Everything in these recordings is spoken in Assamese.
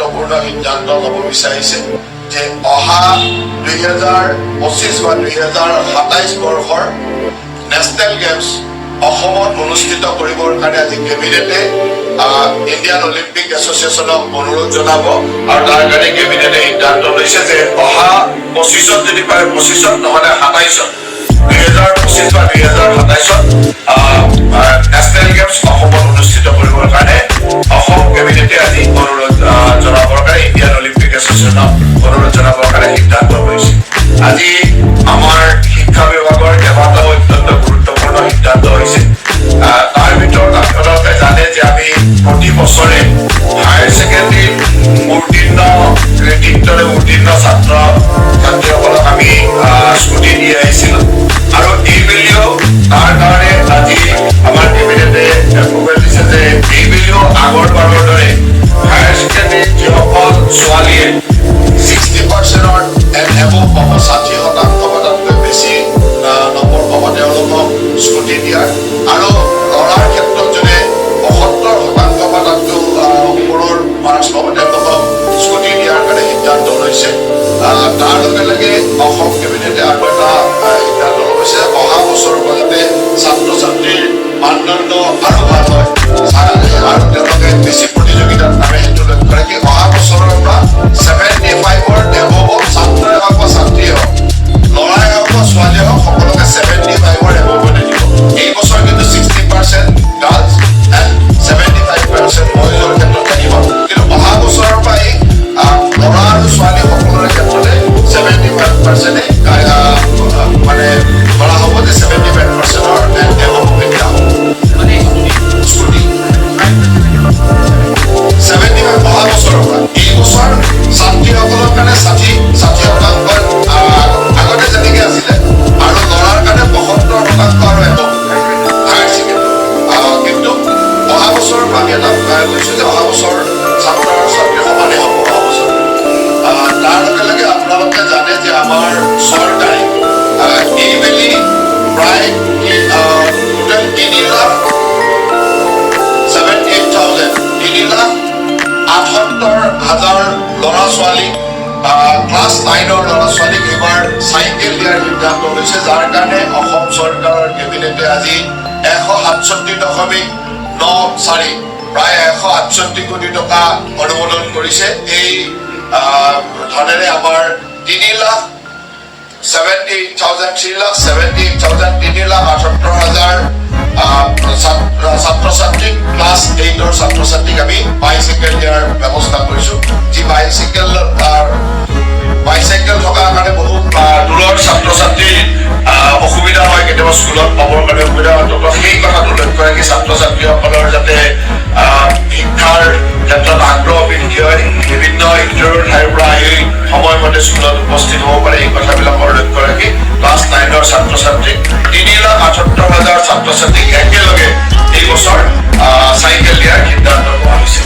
গুৰুত্বপূৰ্ণ সিদ্ধান্ত ল'ব বিচাৰিছে যে অহা 2025 বা 2027 বৰ্ষৰ নেশ্যনেল গেমছ অসমত অনুষ্ঠিত কৰিবৰ কাৰণে আজি কেবিনেটে ইণ্ডিয়ান অলিম্পিক এছ'চিয়েশ্যনক অনুৰোধ জনাব আৰু তাৰ কাৰণে কেবিনেটে সিদ্ধান্ত লৈছে যে অহা 25ত যদি পাৰে 25ত নহ'লে 27ত 2025 বা 2027ত নেশ্যনেল গেমছ অসমত অনুষ্ঠিত কৰিবৰ কাৰণে অসম কেবিনেটে আজি অনুৰোধ জনাবৰ কাৰণে ইণ্ডিয়ান অলিম্পিক এছ'চিয়েশ্যনক অনুৰোধ জনাবৰ কাৰণে সিদ্ধান্ত লৈছে। আজি আমাৰ শিক্ষা বিভাগৰ কেইবাটাও অত্যন্ত গুৰুত্বপূৰ্ণ সিদ্ধান্ত হৈছে। তাৰ ভিতৰত আপোনালোকে জানে যে আমি প্ৰতি বছৰে হায়াৰ ছেকেণ্ডেৰীত কৃতিত্বৰে উত্তীৰ্ণ ছাত্ৰ ছাত্ৰীসকলক আমি স্কুটি দি আহিছিলোঁ আৰু এইবেলিও তাৰ কাৰণে আজি আমাৰ কেবিনেটে এপ্ৰুভেল দিছে যে এইবেলিও আগৰ বাৰৰ দৰে হায়াৰ ছেকেণ্ডেৰীত যিসকল ছোৱালীয়ে 60%ৰ এবভ পাব 60% বা তাতকৈ বেছি নম্বৰ পাব তেওঁলোকক স্কুটি দিয়াৰ আৰু ল'ৰাৰ ক্ষেত্ৰত যদি 75% বা তাতকৈ ওপৰৰ মাৰ্কছ পাব তেওঁলোকক স্কুটি দিয়াৰ কাৰণে সিদ্ধান্ত লৈছে। তাৰ লগে লগে অসম কেবিনেটে আৰু এটা সিদ্ধান্ত লৈছে অহা বছৰৰ যাতে ছাত্ৰ ছাত্ৰীৰ মানদণ্ড আৰু ভাল হয় আৰু তেওঁলোকে বেছি প্ৰতিযোগিতাত নামে সেইটো লক্ষ্য ৰাখি অহা বছৰৰ পৰা 75ৰ এবভ ছাত্ৰই হওক বা ছাত্ৰীয়ে হওক ল'ৰাই হওক বা ছোৱালীয়ে হওক সকলোকে 75ৰ এবভতে দিব। এই বছৰ কিন্তু 60% গাৰ্লছ এণ্ড 75% বয়জৰ ক্ষেত্ৰত থাকিব, কিন্তু অহা বছৰৰ পৰাই ল'ৰা আৰু ছোৱালী সকলোৰে ক্ষেত্ৰতে 75%ই মানে ধৰা হ'ব যে 75%ৰ এবভ দিয়া হ'ব। স্কুটি 75 অহা বছৰৰ পৰা এই বছৰ ছাত্ৰীসকলৰ কাৰণে 60% আগতে যেনেকৈ আছিলে আৰু ল'ৰাৰ কাৰণে 75% আৰু এবভ হায়াৰ ছেকেণ্ডেৰী, কিন্তু অহা বছৰৰ পৰা আমি এটা কৈছোঁ যে অহা বছৰ ছাত্ৰ আৰু ছাত্ৰী সমানে হ'ব অহা বছৰ। তাৰ লগে লগে আপোনালোকে জানে যে আমাৰ চৰকাৰে এইবেলি প্ৰায় টোটেল 3,78,000 ল'ৰা ছোৱালীক ক্লাছ 9ৰ ল'ৰা ছোৱালীক এইবাৰ চাইকেল দিয়াৰ সিদ্ধান্ত লৈছে, যাৰ কাৰণে অসম চৰকাৰৰ কেবিনেটে আজি 167.94 প্ৰায় 168 কোটি টকা অনুমোদন কৰিছে। এই ধনেৰে আমাৰ 3,78,000 ছাত্ৰ ছাত্ৰীক ক্লাছ 8ৰ ছাত্ৰ ছাত্ৰীক আমি বাইচাইকেল দিয়াৰ ব্যৱস্থা কৰিছোঁ। যি বাইচাইকেল থকাৰ কাৰণে বহুত দূৰৰ ছাত্ৰ ছাত্ৰীৰ অসুবিধা হয়, কেতিয়াবা স্কুলত পাবৰ কাৰণে অসুবিধা হয়, সেই কথাটো লক্ষ্য ৰাখি ছাত্ৰ ছাত্ৰীসকলৰ যাতে শিক্ষাৰ ক্ষেত্ৰত আগ্ৰহ বৃদ্ধি হয়, বিভিন্ন ইণ্টাৰভিউৰ ঠাইৰ পৰা আহি সময়মতে স্কুলত উপস্থিত হ'ব পাৰে, এই কথাবিলাকৰ লক্ষ্য ৰাখি ক্লাছ 9ৰ ছাত্ৰ ছাত্ৰীক 3,78,000 ছাত্ৰ ছাত্ৰীক একেলগে এই বছৰ চাইকেল দিয়াৰ সিদ্ধান্ত লোৱা হৈছে।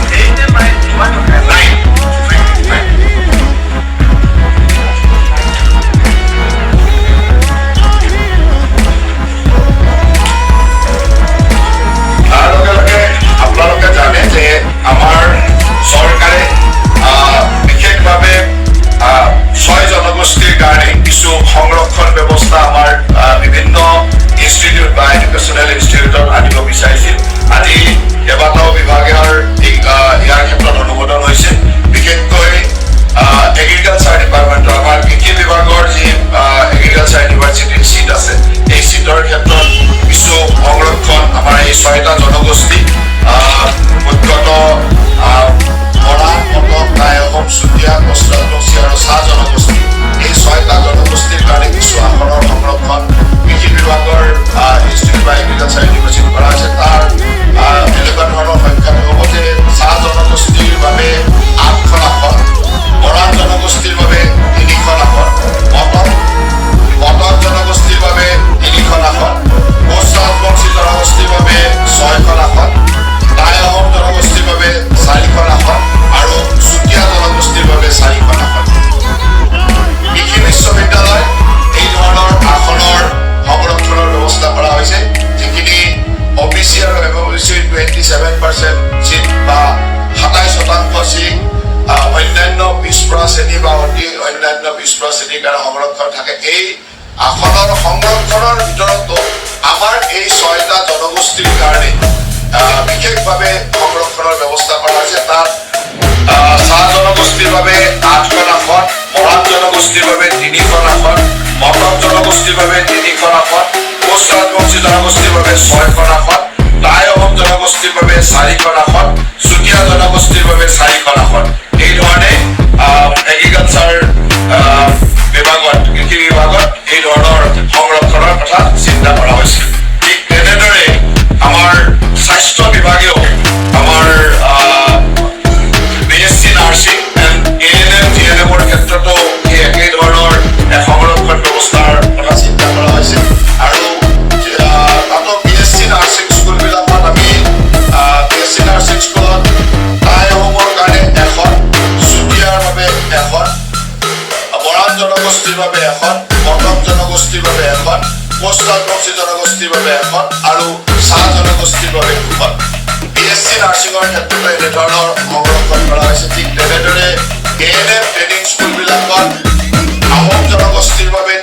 ৰাজবংশী জনগোষ্ঠীৰ বাবে 6খন আসন, টাই অহোম জনগোষ্ঠীৰ বাবে 4খন আসন, চুতীয়া জনগোষ্ঠীৰ বাবে 4খন আসন। এই ধৰণে এগ্ৰিকালচাৰ বিভাগত, কৃষি বিভাগত এই ধৰণৰ সংৰক্ষণৰ কথা চিন্তা কৰা হৈছিল। ঠিক তেনেদৰে আমাৰ স্বাস্থ্য বিভাগেও আমাৰ BSc নাৰ্ছিং এণ্ড ANM GNMৰ ক্ষেত্ৰতো এই একেই ধৰণৰ সংৰক্ষণ ব্যৱস্থাৰ কথা চিন্তা কৰা হৈছিল। আৰু তাতো BSc নাৰ্ছিং স্কুলবিলাকত আমি BSc নাৰ্ছিং স্কুলত টাই অহোমৰ কাৰণে এখন, চুতীয়াৰ বাবে এখন, বৰাক জনগোষ্ঠীৰ বাবে এখন, মটক জনগোষ্ঠীৰ বাবে এখন, পোষ্ট ৰাজবংশী জনগোষ্ঠীৰ বাবে এখন আৰু চাহ জনগোষ্ঠীৰ বাবে দুখন। BSc নাৰ্ছিঙৰ ক্ষেত্ৰতো এনেধৰণৰ সংৰক্ষণ কৰা হৈছে। ঠিক তেনেদৰে ANM ট্ৰেইনিং স্কুলবিলাকত আহোম জনগোষ্ঠীৰ বাবে